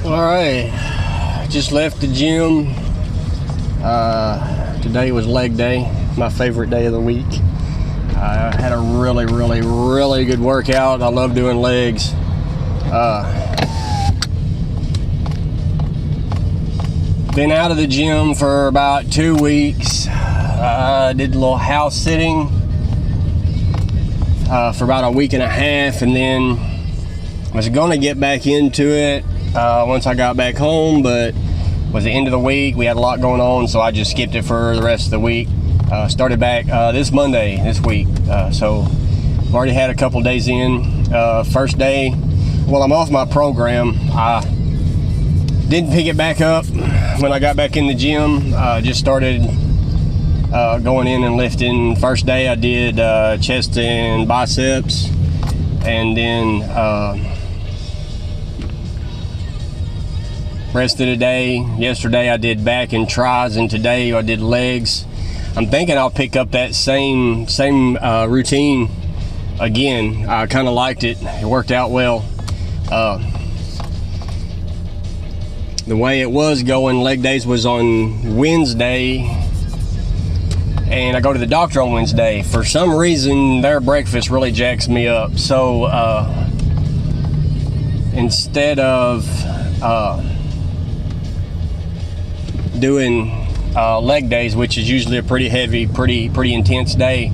All right, just left the gym. Today was leg day, my favorite day of the week. I had a really good workout. I love doing legs. Been out of the gym for about 2 weeks. Did a little house sitting for about a week and a half, and then was gonna get back into it once I got back home, but it was the end of the week. We had a lot going on, so I just skipped it for the rest of the week. Started back this Monday this week, so I've already had a couple days in. First day, well, I'm off my program. I didn't pick it back up when I got back in the gym. Just started going in and lifting. First day I did chest and biceps, and then rest of the day. Yesterday I did back and tries, and today I did legs. I'm thinking I'll pick up that same routine again. I kind of liked it. It worked out well. The way it was going, leg days was on Wednesday, and I go to the doctor on Wednesday. For some reason, their breakfast really jacks me up. So instead of doing leg days, which is usually a pretty heavy, pretty intense day,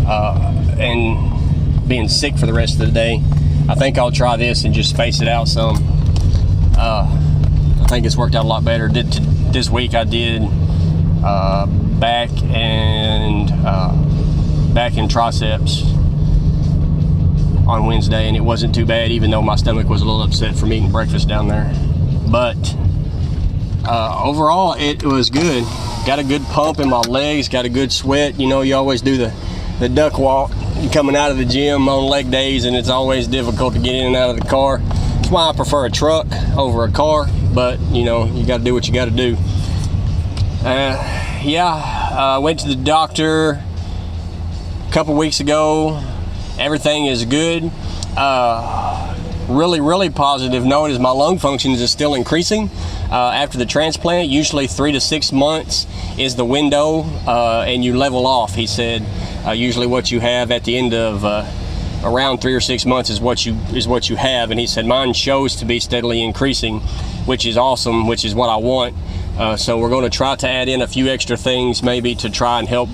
and being sick for the rest of the day, I think I'll try this and just space it out some. I think it's worked out a lot better. This week I did back and triceps on Wednesday, and it wasn't too bad, even though my stomach was a little upset from eating breakfast down there. But overall, it was good. Got a good pump in my legs, got a good sweat. You know, you always do the duck walk coming out of the gym on leg days, and it's always difficult to get in and out of the car. That's why I prefer a truck over a car, but you know, you got to do what you got to do. Went to the doctor a couple weeks ago. Everything is good. Really positive note is my lung function is still increasing after the transplant. Usually 3 to 6 months is the window, and you level off. He said usually what you have at the end of around 3 or 6 months is what you have, and he said mine shows to be steadily increasing, which is awesome, which is what I want. So we're going to try to add in a few extra things, maybe to try and help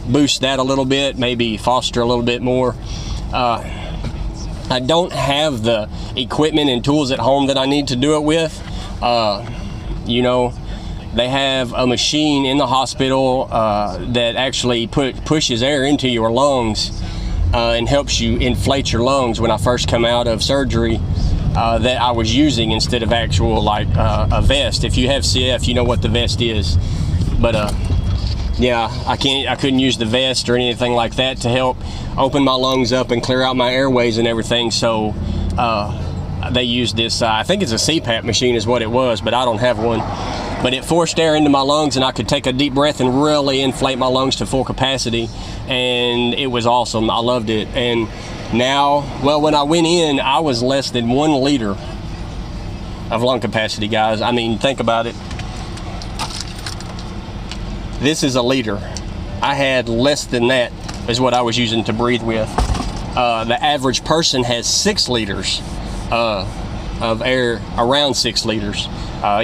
boost that a little bit, maybe foster a little bit more. I don't have the equipment and tools at home that I need to do it with. You know, they have a machine in the hospital that actually pushes air into your lungs and helps you inflate your lungs. When I first come out of surgery, that I was using instead of actual like a vest. If you have CF, you know what the vest is. But yeah, I couldn't use the vest or anything like that to help open my lungs up and clear out my airways and everything. So they used this, I think it's a CPAP machine is what it was, but I don't have one. But it forced air into my lungs, and I could take a deep breath and really inflate my lungs to full capacity, and it was awesome. I loved it. And now, well, when I went in, I was less than 1 liter of lung capacity, guys. I mean, think about it. This is a liter. I had less than that is what I was using to breathe with. The average person has 6 liters of air, around 6 liters,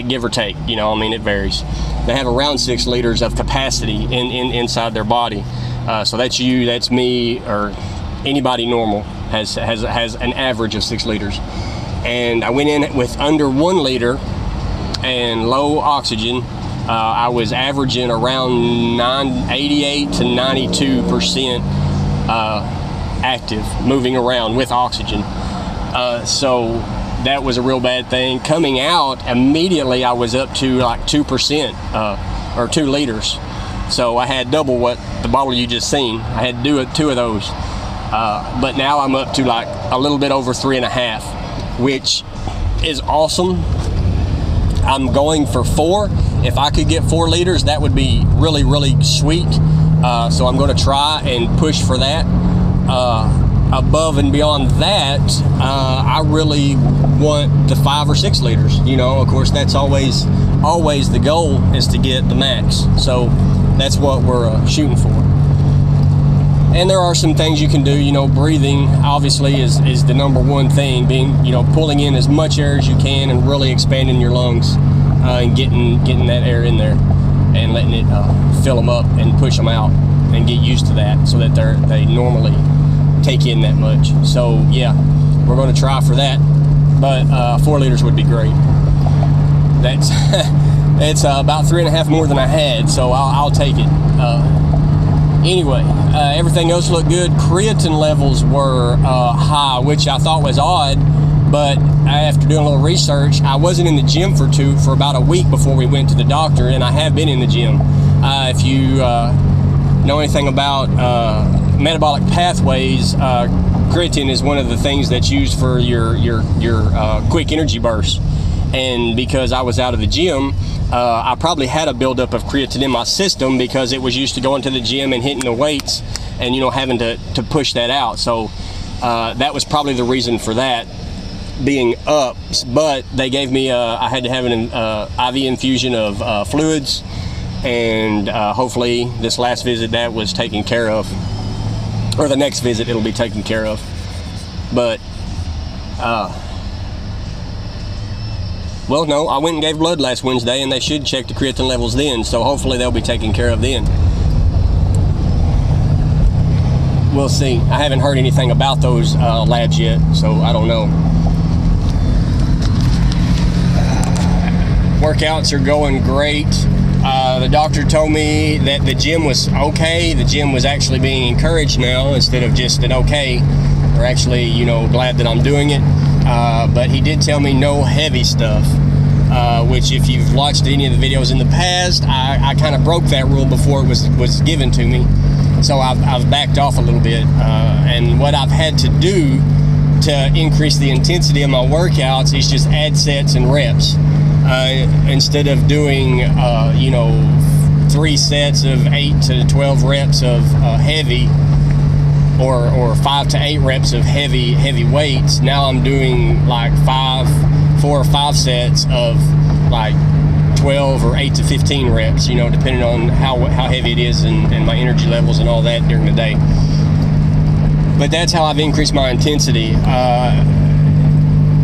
give or take. You know, I mean, it varies. They have around 6 liters of capacity inside their body. So that's you, that's me, or anybody normal has an average of 6 liters. And I went in with under 1 liter and low oxygen. I was averaging around 88 to 92% active, moving around with oxygen. So that was a real bad thing. Coming out immediately, I was up to like 2% or 2 liters. So I had double what the bottle you just seen. I had to do 2 of those. But now I'm up to like a little bit over 3.5, which is awesome. I'm going for 4. If I could get 4 liters, that would be really sweet. So I'm going to try and push for that. above and beyond that, I really want the 5 or 6 liters. You know, of course, that's always the goal, is to get the max. So that's what we're shooting for. And there are some things you can do. You know, breathing obviously is the number one thing. Being, you know, pulling in as much air as you can and really expanding your lungs, and getting that air in there and letting it fill them up and push them out, and get used to that, so that they normally take in that much. So yeah, we're going to try for that, but 4 liters would be great. That's it's about 3.5 more than I had, so I'll take it. Anyway, everything else looked good. Creatine levels were high, which I thought was odd, but after doing a little research, I wasn't in the gym for about a week before we went to the doctor, and I have been in the gym. If you know anything about metabolic pathways, creatine is one of the things that's used for your quick energy bursts. And because I was out of the gym, I probably had a buildup of creatine in my system, because it was used to going to the gym and hitting the weights and, you know, having to push that out. So that was probably the reason for that being up. But they gave me I had to have an IV infusion of fluids, and hopefully this last visit that was taken care of, or the next visit it'll be taken care of. But well, no, I went and gave blood last Wednesday, and they should check the creatine levels then, so hopefully they'll be taken care of then. We'll see. I haven't heard anything about those labs yet, so I don't know. Workouts are going great. The doctor told me that the gym was okay. The gym was actually being encouraged now, instead of just an okay. They're actually, you know, glad that I'm doing it. But he did tell me no heavy stuff, which, if you've watched any of the videos in the past, I kind of broke that rule before it was given to me. So I've backed off a little bit. And what I've had to do to increase the intensity of my workouts is just add sets and reps. Instead of doing, you know, 3 sets of 8 to 12 reps of heavy, or 5 to 8 reps of heavy weights, now I'm doing like 4 or 5 sets of like 12 or 8 to 15 reps, you know, depending on how heavy it is and my energy levels and all that during the day. But that's how I've increased my intensity,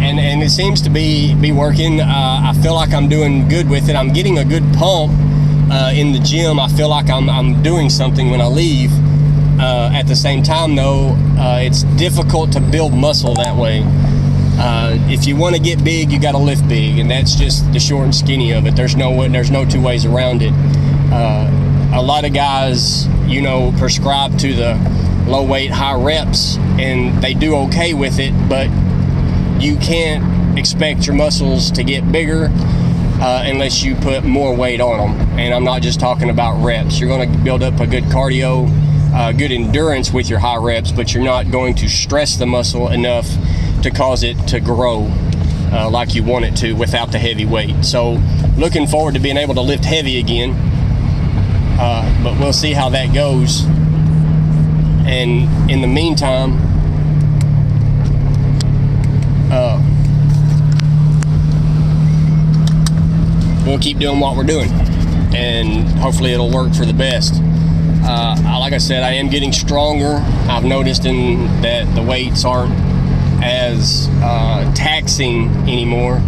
and it seems to be working. I feel like I'm doing good with it. I'm getting a good pump in the gym. I feel like I'm doing something when I leave. At the same time, though, it's difficult to build muscle that way. If you want to get big, you got to lift big, and that's just the short and skinny of it. There's no 2 ways around it. A lot of guys, you know, prescribe to the low weight, high reps, and they do okay with it, but you can't expect your muscles to get bigger unless you put more weight on them. And I'm not just talking about reps. You're going to build up a good cardio, good endurance with your high reps, but you're not going to stress the muscle enough to cause it to grow like you want it to without the heavy weight. So looking forward to being able to lift heavy again, but we'll see how that goes. And in the meantime, we'll keep doing what we're doing, and hopefully it'll work for the best. Like I said, I am getting stronger. I've noticed that the weights aren't as taxing anymore,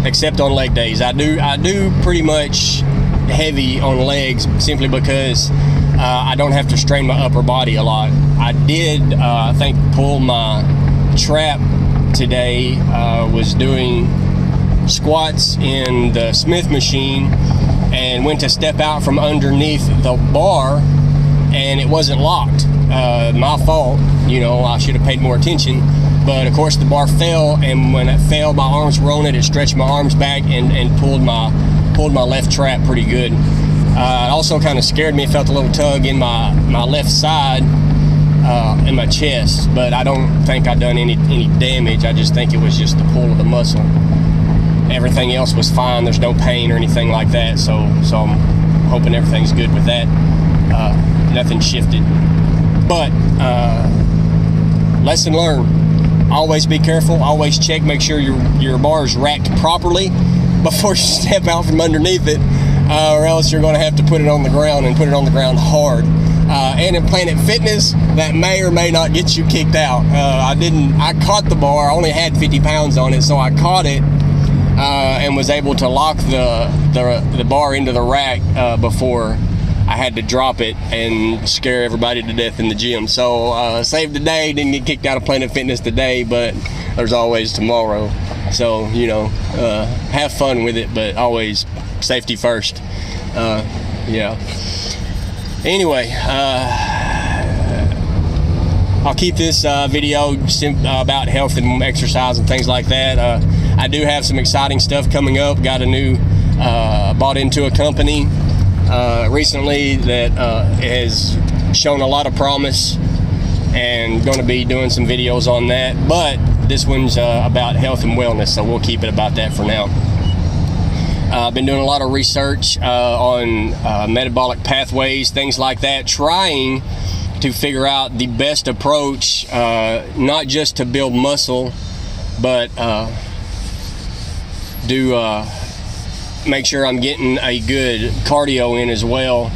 except on leg days. I do pretty much heavy on legs, simply because I don't have to strain my upper body a lot. I did, I think, pull my trap today. Was doing squats in the Smith machine, and went to step out from underneath the bar, and it wasn't locked. My fault, you know, I should have paid more attention. But of course the bar fell, and when it fell, my arms were on it. It stretched my arms back and pulled my left trap pretty good. It also kind of scared me. It felt a little tug in my left side, in my chest, but I don't think I done any damage. I just think it was just the pull of the muscle. Everything else was fine. There's no pain or anything like that, so I'm hoping everything's good with that. Nothing shifted. But lesson learned. Always be careful. Always check, make sure your bar is racked properly before you step out from underneath it, or else you're going to have to put it on the ground, and put it on the ground hard. And in Planet Fitness, that may or may not get you kicked out. I caught the bar. I only had 50 pounds on it, so I caught it and was able to lock the bar into the rack before I had to drop it and scare everybody to death in the gym. So saved the day. Didn't get kicked out of Planet Fitness today, but there's always tomorrow. So, you know, have fun with it, but always safety first. Yeah. Anyway, I'll keep this video about health and exercise and things like that. I do have some exciting stuff coming up. Got a new, bought into a company recently that has shown a lot of promise, and going to be doing some videos on that. But this one's about health and wellness, so we'll keep it about that for now. I've been doing a lot of research on metabolic pathways, things like that, trying to figure out the best approach, not just to build muscle, but make sure I'm getting a good cardio in as well.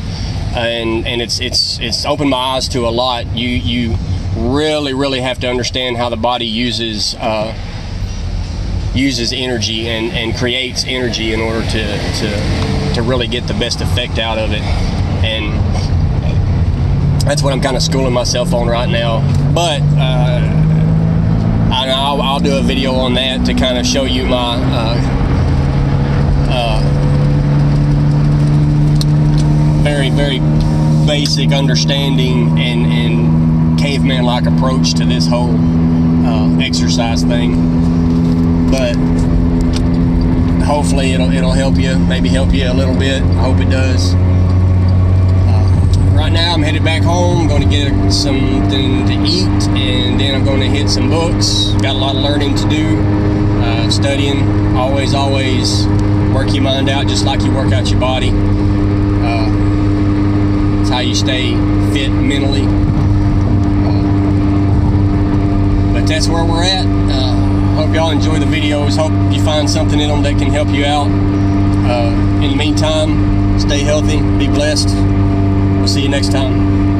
And it's opened my eyes to a lot. You really have to understand how the body uses energy and creates energy in order to really get the best effect out of it. And that's what I'm kind of schooling myself on right now. But I'll do a video on that to kind of show you my very basic understanding and caveman-like approach to this whole exercise thing. But hopefully it'll help you, maybe help you a little bit. I hope it does. Right now I'm headed back home, going to get something to eat, and then I'm going to hit some books. Got a lot of learning to do, studying. Always work your mind out just like you work out your body. It's how you stay fit mentally. But that's where we're at. Hope y'all enjoy the videos. Hope you find something in them that can help you out. In the meantime, stay healthy, be blessed. We'll see you next time.